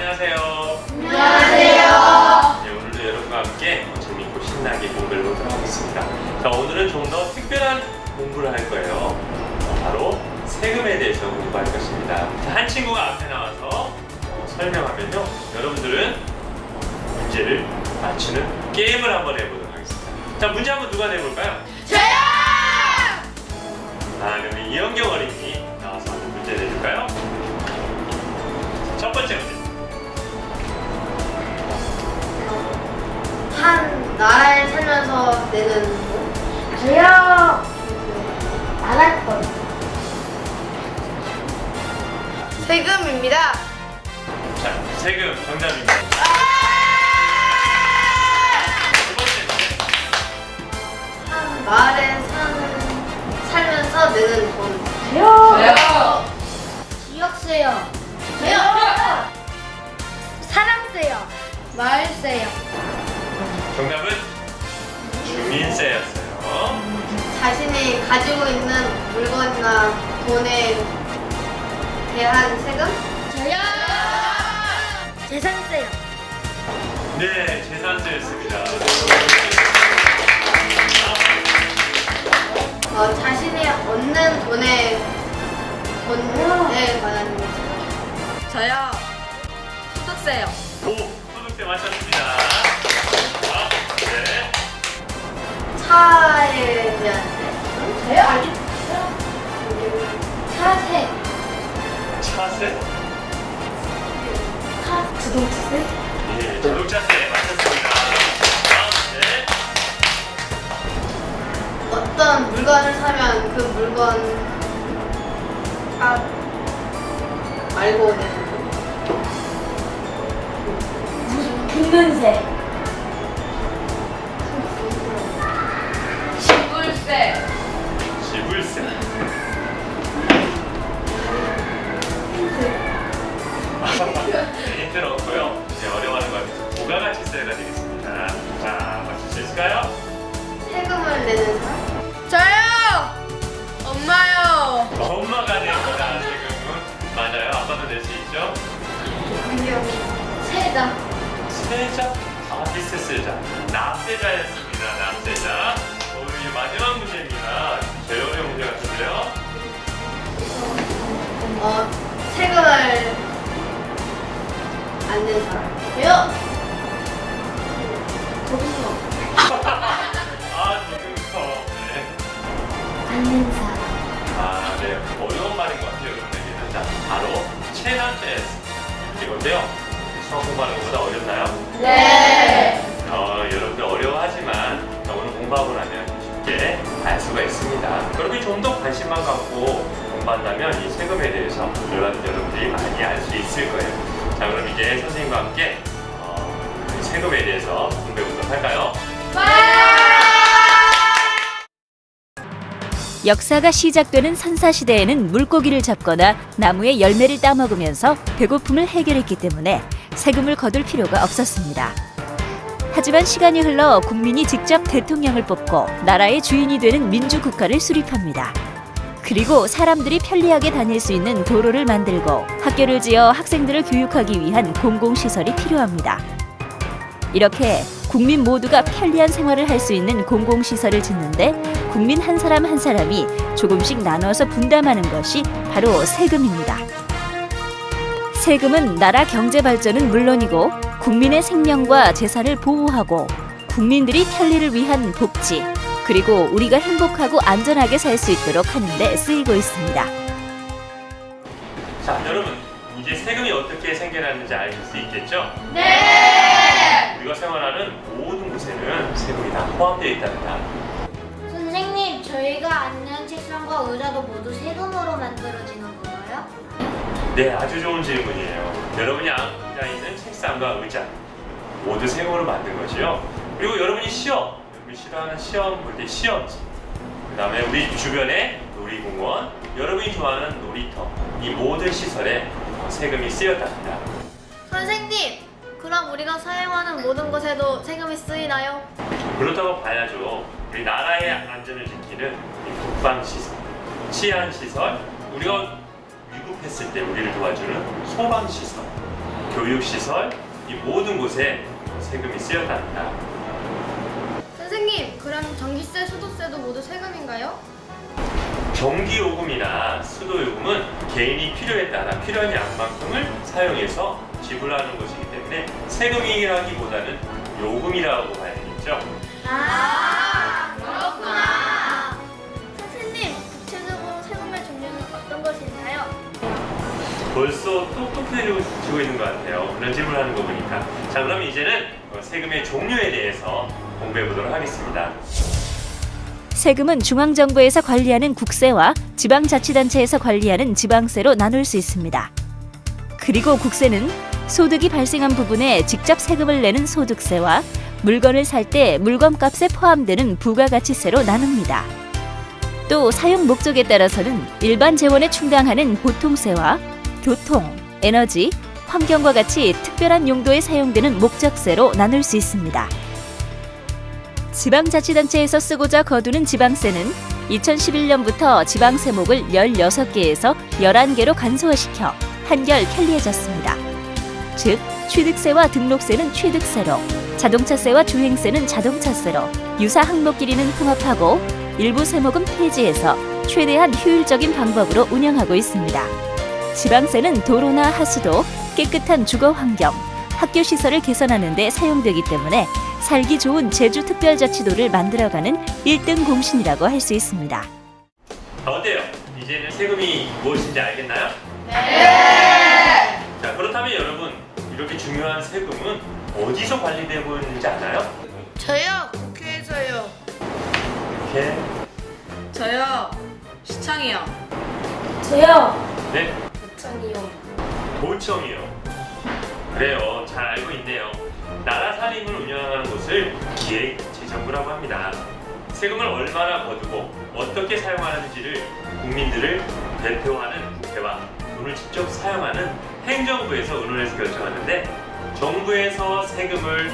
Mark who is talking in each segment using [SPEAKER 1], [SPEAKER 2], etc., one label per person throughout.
[SPEAKER 1] 안녕하세요.
[SPEAKER 2] 안녕하세요.
[SPEAKER 1] 네, 오늘도 여러분과 함께 재밌고 신나게 공부를 해보도록 하겠습니다. 자, 오늘은 좀 더 특별한 공부를 할 거예요. 바로 세금에 대해서 공부할 것입니다. 자, 한 친구가 앞에 나와서 설명하면요, 여러분들은 문제를 맞추는 게임을 한번 해보도록 하겠습니다. 자, 문제 한번 누가 내볼까요?
[SPEAKER 2] 저요!
[SPEAKER 1] 그럼 이현경 어린이 나와서 한번 문제 내줄까요? 첫 번째 문제.
[SPEAKER 2] 한 나라에 살면서 내는 돈? 저요! 나라 돈. 세금입니다.
[SPEAKER 1] 자, 세금 정답입니다. 두 번째 문제.
[SPEAKER 2] 한 마을에 살면서 내는 돈.
[SPEAKER 3] 저요.
[SPEAKER 2] 지역세요. 저요. 사람세요. 마을세요.
[SPEAKER 1] 정답은 주민세였어요.
[SPEAKER 2] 자신이 가지고 있는 물건이나 돈에 대한 세금? 저요. 재산세요.
[SPEAKER 1] 네, 재산세였습니다.
[SPEAKER 2] 자신이 얻는 돈에 관한
[SPEAKER 3] 저요. 소득세요.
[SPEAKER 1] 오, 소득세 맞췄습니다. 네.
[SPEAKER 2] 차에 대한 세금? 저요? 차세.
[SPEAKER 1] 차세?
[SPEAKER 2] 자동차세?
[SPEAKER 1] 예, 자동차세 맞췄습니다. 네.
[SPEAKER 2] 어떤 물건을 사면 그 물건 말고 내는 금근세.
[SPEAKER 3] 지불세.
[SPEAKER 1] 지불세. 네, 힌트는 없고요. 이제 어려워하는 거 같아서 부가가치세가 되겠습니다. 자, 맞출 수 있을까요?
[SPEAKER 2] 세금을 내는 사람?
[SPEAKER 3] 저요. 엄마요.
[SPEAKER 1] 엄마가 냅니다. 세금은 맞아요. 아빠도 낼 수 있죠.
[SPEAKER 2] 아니요. 세자.
[SPEAKER 1] 세자? 비슷했어요. 납세자였습니다. 납세자. 오늘 마지막 문제입니다. 제일 어려운 문제 같은데요.
[SPEAKER 2] 세금을 안 낸 사람? 저요. 고등어.
[SPEAKER 1] 지금 네.
[SPEAKER 2] 안 낸 사람.
[SPEAKER 1] 네. 어려운 말인 것 같아요. 여러분에게는. 자, 바로 체납제였습니다. 이건데요. 수학 공부하는 것보다 어렵나요?
[SPEAKER 2] 네.
[SPEAKER 1] 여러분들 어려워하지만 오늘 공부하고 나면 쉽게 알 수가 있습니다. 여러분이 좀 더 관심만 갖고 공부한다면 이 세금에 대해서 여러분들이 많이 알 수 있을 거예요. 자, 그럼 이제 선생님과 함께 이 세금에 대해서 공부해 보도록 할까요?
[SPEAKER 4] 역사가 시작되는 선사시대에는 물고기를 잡거나 나무의 열매를 따먹으면서 배고픔을 해결했기 때문에 세금을 거둘 필요가 없었습니다. 하지만 시간이 흘러 국민이 직접 대통령을 뽑고 나라의 주인이 되는 민주국가를 수립합니다. 그리고 사람들이 편리하게 다닐 수 있는 도로를 만들고 학교를 지어 학생들을 교육하기 위한 공공시설이 필요합니다. 이렇게 국민 모두가 편리한 생활을 할 수 있는 공공시설을 짓는데 국민 한 사람 한 사람이 조금씩 나눠서 분담하는 것이 바로 세금입니다. 세금은 나라 경제 발전은 물론이고 국민의 생명과 재산을 보호하고 국민들이 편리를 위한 복지, 그리고 우리가 행복하고 안전하게 살 수 있도록 하는 데 쓰이고 있습니다.
[SPEAKER 1] 자, 여러분 이제 세금이 어떻게 생겨났는지 알 수 있겠죠?
[SPEAKER 2] 네.
[SPEAKER 1] 우리가 생활하는 모든 곳에는 세금이 다 포함되어 있답니다.
[SPEAKER 5] 선생님, 저희가 앉는 책상과 의자도 모두 세금으로 만들어지는 건가요?
[SPEAKER 1] 네, 아주 좋은 질문이에요. 여러분이 앉아 있는 책상과 의자 모두 세금으로 만든 것이요. 그리고 여러분이 여러분이 싫어하는 시험 볼 때 시험지, 그 다음에 우리 주변의 놀이공원, 여러분이 좋아하는 놀이터, 이 모든 시설에 세금이 쓰였답니다.
[SPEAKER 5] 선생님, 그럼 우리가 사용하는 모든 것에도 세금이 쓰이나요?
[SPEAKER 1] 그렇다고 봐야죠. 우리 나라의 안전을 지키는 이 국방시설, 치안시설, 우리가 위급했을 때 우리를 도와주는 소방시설, 교육시설, 이 모든 곳에 세금이 쓰였답니다.
[SPEAKER 2] 선생님, 그럼 전기세, 소득세도 모두 세금인가요?
[SPEAKER 1] 전기요금이나 수도요금은 개인이 필요에 따라 필요한 양만큼을 사용해서 지불하는 것이기 때문에 세금이라기보다는 요금이라고 봐야 되겠죠.
[SPEAKER 5] 아, 그렇구나. 선생님, 구체적으로 세금의 종류는 어떤 것인가요?
[SPEAKER 1] 벌써 똑똑해지고 있는 것 같아요. 그런 질문을 하는 거 보니까. 자, 그럼 이제는 세금의 종류에 대해서 공부해 보도록 하겠습니다.
[SPEAKER 4] 세금은 중앙정부에서 관리하는 국세와 지방자치단체에서 관리하는 지방세로 나눌 수 있습니다. 그리고 국세는 소득이 발생한 부분에 직접 세금을 내는 소득세와 물건을 살 때 물건값에 포함되는 부가가치세로 나눕니다. 또 사용 목적에 따라서는 일반 재원에 충당하는 보통세와 교통, 에너지, 환경과 같이 특별한 용도에 사용되는 목적세로 나눌 수 있습니다. 지방자치단체에서 쓰고자 거두는 지방세는 2011년부터 지방세목을 16개에서 11개로 간소화시켜 한결 편리해졌습니다. 즉, 취득세와 등록세는 취득세로, 자동차세와 주행세는 자동차세로 유사 항목끼리는 통합하고 일부 세목은 폐지해서 최대한 효율적인 방법으로 운영하고 있습니다. 지방세는 도로나 하수도, 깨끗한 주거 환경, 학교 시설을 개선하는 데 사용되기 때문에 살기 좋은 제주특별자치도를 만들어가는 1등 공신이라고 할 수 있습니다.
[SPEAKER 1] 어때요? 이제는 세금이 무엇인지 알겠나요? 네! 자, 그렇다면 여러분, 이렇게 중요한 세금은 어디서 관리되고 있는지 아나요?
[SPEAKER 3] 저요, 국회에서요.
[SPEAKER 1] 이렇게.
[SPEAKER 3] 저요, 시청이요.
[SPEAKER 5] 저요.
[SPEAKER 1] 네?
[SPEAKER 2] 부천이요.
[SPEAKER 1] 도청이요. 그래요, 잘 알고 있네요. 나라 살림을 운영하는 곳을 기획재정부라고 합니다. 세금을 얼마나 거두고 어떻게 사용하는지를 국민들을 대표하는 국회와 돈을 직접 사용하는 행정부에서 의논해서 결정하는데, 정부에서 세금을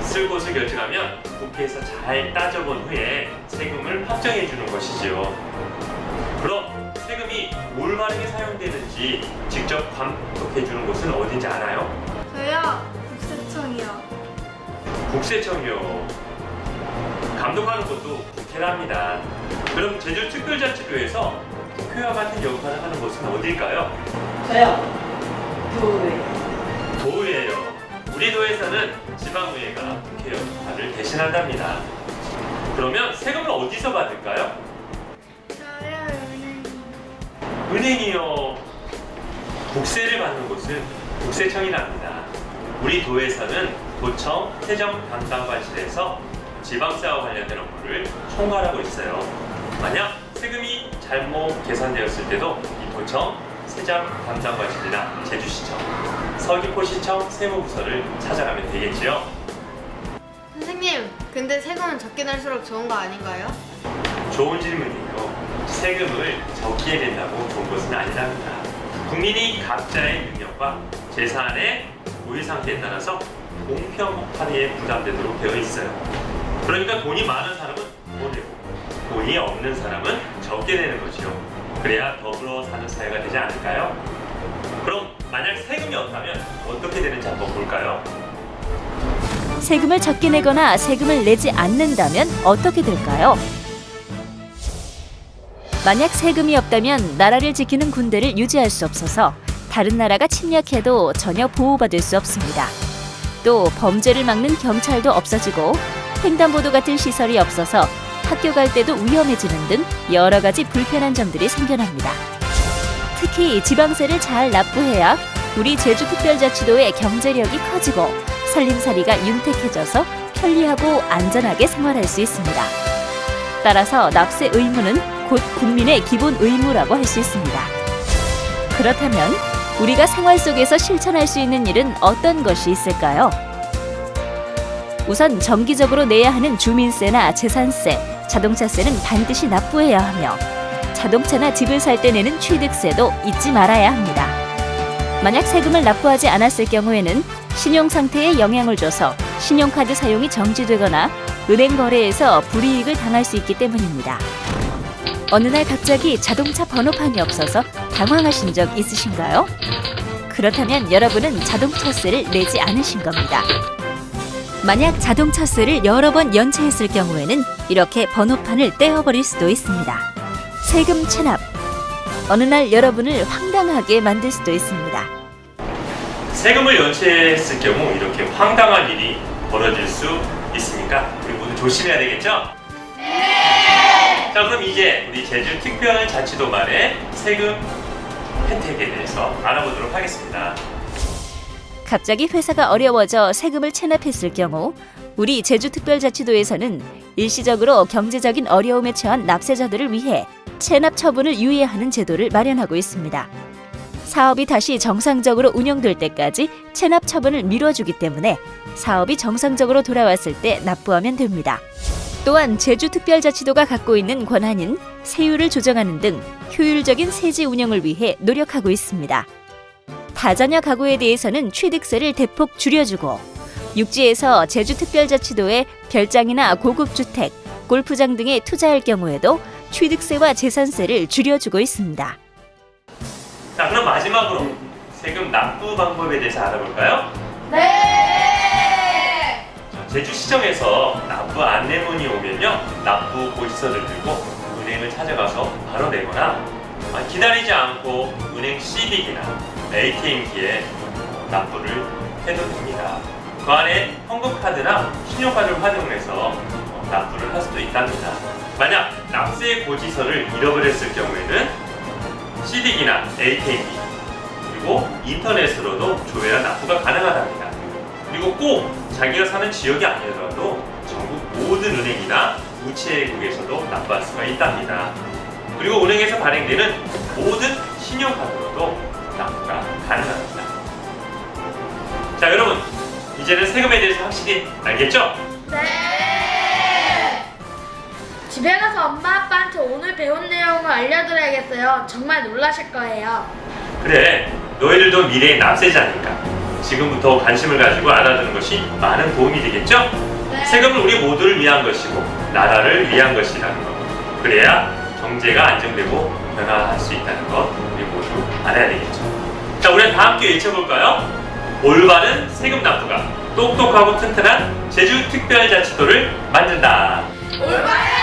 [SPEAKER 1] 쓸 곳을 결정하면 국회에서 잘 따져본 후에 세금을 확정해 주는 것이지요. 그럼 세금이 올바르게 사용되는지 직접 감독해 주는 곳은 어딘지 알아요?
[SPEAKER 2] 저요, 국세청이요.
[SPEAKER 1] 국세청이요. 감독하는 곳도 국회랍니다. 그럼 제주특별자치도에서 국회와 같은 역할을 하는 곳은 어딜까요?
[SPEAKER 3] 저요, 교회.
[SPEAKER 1] 도의회요. 우리 도에서는 지방의회가 국회 역할을 대신한답니다. 그러면 세금을 어디서 받을까요?
[SPEAKER 2] 저요, 은행.
[SPEAKER 1] 은행이요. 국세를 받는 곳은 국세청이랍니다. 우리 도에서는 도청, 세정 담당관실에서 지방세와 관련된 업무를 총괄하고 있어요. 만약 세금이 잘못 계산되었을 때도 이 도청, 세정 담당관실이나 제주시청, 서귀포시청 세무부서를 찾아가면 되겠지요.
[SPEAKER 2] 선생님, 근데 세금은 적게 낼수록 좋은 거 아닌가요?
[SPEAKER 1] 좋은 질문이에요. 세금을 적게 낸다고 좋은 것은 아니랍니다. 국민이 각자의 능력과 재산의 보유 상태에 따라서 공평하게 부담되도록 되어 있어요. 그러니까 돈이 많은 사람은 더 내고 돈이 없는 사람은 적게 내는 거지요. 그래야 더불어 사는 사회가 되지 않을까요? 그럼 만약 세금이 없다면 어떻게 되는지 한번 볼까요?
[SPEAKER 4] 세금을 적게 내거나 세금을 내지 않는다면 어떻게 될까요? 만약 세금이 없다면 나라를 지키는 군대를 유지할 수 없어서 다른 나라가 침략해도 전혀 보호받을 수 없습니다. 또 범죄를 막는 경찰도 없어지고 횡단보도 같은 시설이 없어서 학교 갈 때도 위험해지는 등 여러 가지 불편한 점들이 생겨납니다. 특히 지방세를 잘 납부해야 우리 제주특별자치도의 경제력이 커지고 살림살이가 윤택해져서 편리하고 안전하게 생활할 수 있습니다. 따라서 납세 의무는 곧 국민의 기본 의무라고 할 수 있습니다. 그렇다면 우리가 생활 속에서 실천할 수 있는 일은 어떤 것이 있을까요? 우선 정기적으로 내야 하는 주민세나 재산세, 자동차세는 반드시 납부해야 하며 자동차나 집을 살 때 내는 취득세도 잊지 말아야 합니다. 만약 세금을 납부하지 않았을 경우에는 신용 상태에 영향을 줘서 신용카드 사용이 정지되거나 은행 거래에서 불이익을 당할 수 있기 때문입니다. 어느 날 갑자기 자동차 번호판이 없어서 당황하신 적 있으신가요? 그렇다면 여러분은 자동차세를 내지 않으신 겁니다. 만약 자동차세를 여러 번 연체했을 경우에는 이렇게 번호판을 떼어버릴 수도 있습니다. 세금 체납. 어느 날 여러분을 황당하게 만들 수도 있습니다.
[SPEAKER 1] 세금을 연체했을 경우 이렇게 황당한 일이 벌어질 수 있으니까 우리 모두 조심해야 되겠죠? 네! 자, 그럼 이제 우리 제주특별자치도만의 세금 혜택에 대해서 알아보도록 하겠습니다.
[SPEAKER 4] 갑자기 회사가 어려워져 세금을 체납했을 경우 우리 제주특별자치도에서는 일시적으로 경제적인 어려움에 처한 납세자들을 위해 체납 처분을 유예하는 제도를 마련하고 있습니다. 사업이 다시 정상적으로 운영될 때까지 체납 처분을 미뤄주기 때문에 사업이 정상적으로 돌아왔을 때 납부하면 됩니다. 또한 제주특별자치도가 갖고 있는 권한인 세율을 조정하는 등 효율적인 세지 운영을 위해 노력하고 있습니다. 다자녀 가구에 대해서는 취득세를 대폭 줄여주고 육지에서 제주특별자치도에 별장이나 고급주택, 골프장 등에 투자할 경우에도 취득세와 재산세를 줄여주고 있습니다.
[SPEAKER 1] 자, 그럼 마지막으로 세금 납부 방법에 대해서 알아볼까요?
[SPEAKER 2] 네!
[SPEAKER 1] 제주시청에서 납부 안내문이 오면요, 납부 고지서를 들고 은행을 찾아가서 바로 내거나 기다리지 않고 은행 CD기나 ATM기에 납부를 해도 됩니다. 그 안에 현금카드나 신용카드를 활용해서 납부를 할 수도 있답니다. 만약 납세 고지서를 잃어버렸을 경우에는 CD기나 ATM기 그리고 인터넷으로도 조회나 납부가 가능하답니다. 그리고 꼭 자기가 사는 지역이 아니더라도 전국 모든 은행이나 우체국에서도 납부할 수가 있답니다. 그리고 은행에서 발행되는 모든 신용카드로도 납부가 가능합니다. 자, 여러분 이제는 세금에 대해서 확실히 알겠죠?
[SPEAKER 2] 네! 집에 가서 엄마 아빠한테 오늘 배운 내용을 알려드려야겠어요. 정말 놀라실 거예요.
[SPEAKER 1] 그래, 너희들도 미래의 납세자니까 지금부터 관심을 가지고 알아두는 것이 많은 도움이 되겠죠?
[SPEAKER 2] 네.
[SPEAKER 1] 세금은 우리 모두를 위한 것이고 나라를 위한 것이라는 것. 그래야 경제가 안정되고 변화할 수 있다는 것 우리 모두 알아야 되겠죠. 자, 우리 다 함께 외쳐볼까요? 올바른 세금 납부가 똑똑하고 튼튼한 제주특별자치도를 만든다.
[SPEAKER 2] 올바른